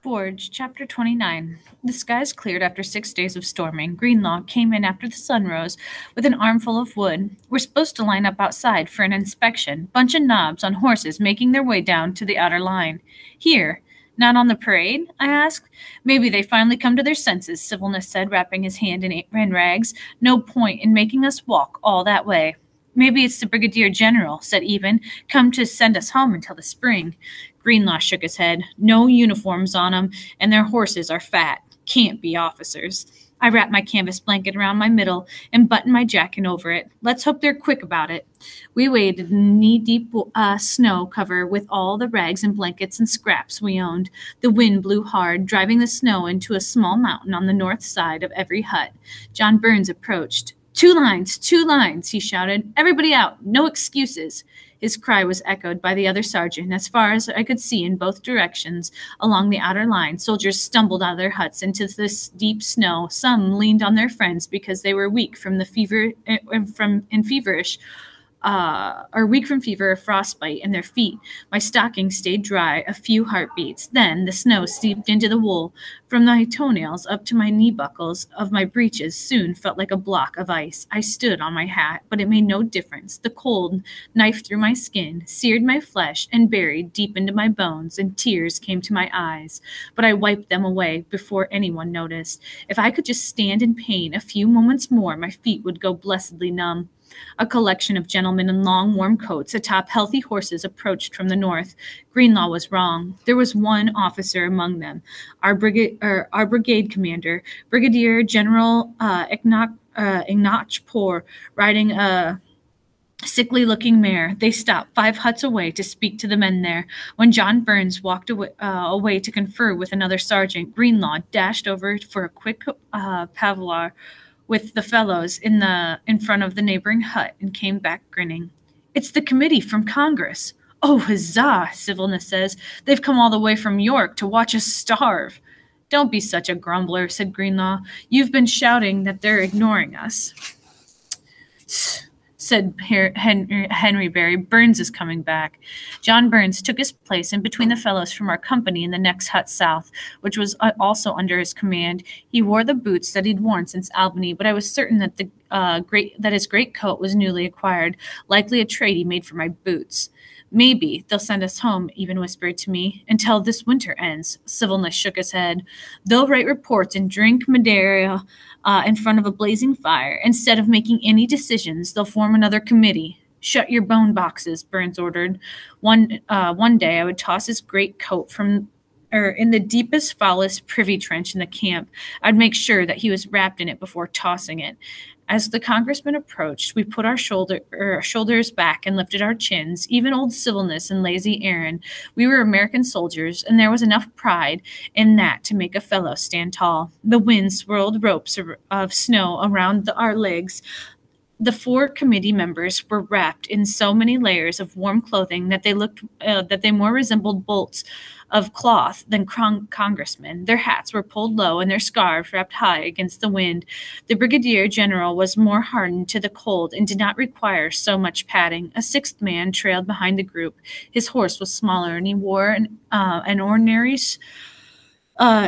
Forge, Chapter 29. The skies cleared after 6 days of storming. Greenlaw came in after the sun rose with an armful of wood. We're supposed to line up outside for an inspection. Bunch of knobs on horses making their way down to the outer line. Here. Not on the parade? I asked. Maybe they finally come to their senses, Civilness said, wrapping his hand in rags. No point in making us walk all that way. Maybe it's the Brigadier General, said Even, come to send us home until the spring. Greenlaw shook his head. No uniforms on 'em, and their horses are fat. Can't be officers. I wrapped my canvas blanket around my middle and buttoned my jacket over it. Let's hope they're quick about it. We waded in knee-deep snow cover with all the rags and blankets and scraps we owned. The wind blew hard, driving the snow into a small mountain on the north side of every hut. John Burns approached. 2 lines, he shouted. Everybody out, no excuses. His cry was echoed by the other sergeant. As far as I could see in both directions along the outer line, soldiers stumbled out of their huts into this deep snow. Some leaned on their friends because they were weak from fever or frostbite in their feet. My stockings stayed dry a few heartbeats. Then the snow seeped into the wool. From my toenails up to my knee buckles of my breeches soon felt like a block of ice. I stood on my hat, but it made no difference. The cold knifed through my skin, seared my flesh, and buried deep into my bones, and tears came to my eyes. But I wiped them away before anyone noticed. If I could just stand in pain a few moments more, my feet would go blessedly numb. A collection of gentlemen in long, warm coats atop healthy horses approached from the north. Greenlaw was wrong. There was one officer among them, our brigade commander, Brigadier General Ignach Poor, riding a sickly-looking mare. They stopped 5 huts away to speak to the men there. When John Burns walked away to confer with another sergeant, Greenlaw dashed over for a quick palaver with the fellows in front of the neighboring hut and came back grinning. It's the committee from Congress. Oh, huzzah, Civilness says. They've come all the way from York to watch us starve. Don't be such a grumbler, said Greenlaw. You've been shouting that they're ignoring us, said Henry Barry. Burns is coming back. John Burns took his place in between the fellows from our company in the next hut south, which was also under his command. He wore the boots that he'd worn since Albany, but I was certain that his great coat was newly acquired, likely a trade he made for my boots. Maybe they'll send us home, Even whispered to me, until this winter ends. Civilness shook his head. They'll write reports and drink Madeira in front of a blazing fire. Instead of making any decisions, they'll form another committee. Shut your bone boxes, Burns ordered. One day I would toss his great coat in the deepest, foulest privy trench in the camp. I'd make sure that he was wrapped in it before tossing it. As the congressman approached, we put our shoulders back and lifted our chins, even old Civilness and lazy Aaron. We were American soldiers, and there was enough pride in that to make a fellow stand tall. The wind swirled ropes of snow around our legs. The 4 committee members were wrapped in so many layers of warm clothing that they more resembled bolts of cloth than congressmen. Their hats were pulled low and their scarves wrapped high against the wind. The Brigadier General was more hardened to the cold and did not require so much padding. A 6th man trailed behind the group. His horse was smaller, and he wore an ordinary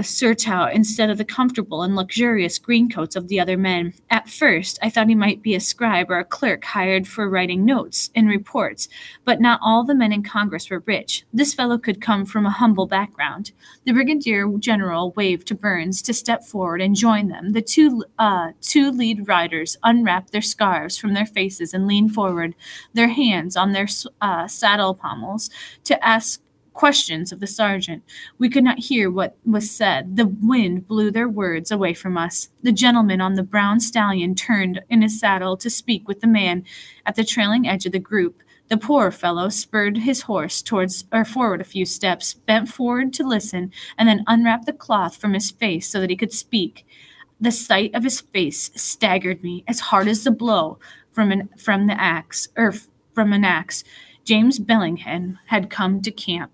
surtout instead of the comfortable and luxurious green coats of the other men. At first, I thought he might be a scribe or a clerk hired for writing notes and reports, but not all the men in Congress were rich. This fellow could come from a humble background. The Brigadier General waved to Burns to step forward and join them. The two lead riders unwrapped their scarves from their faces and leaned forward, their hands on their saddle pommels, to ask questions of the sergeant. We could not hear what was said. The wind blew their words away from us. The gentleman on the brown stallion turned in his saddle to speak with the man at the trailing edge of the group. The poor fellow spurred his horse forward a few steps, bent forward to listen, and then unwrapped the cloth from his face so that he could speak. The sight of his face staggered me as hard as the blow from an axe. James Bellingham had come to camp.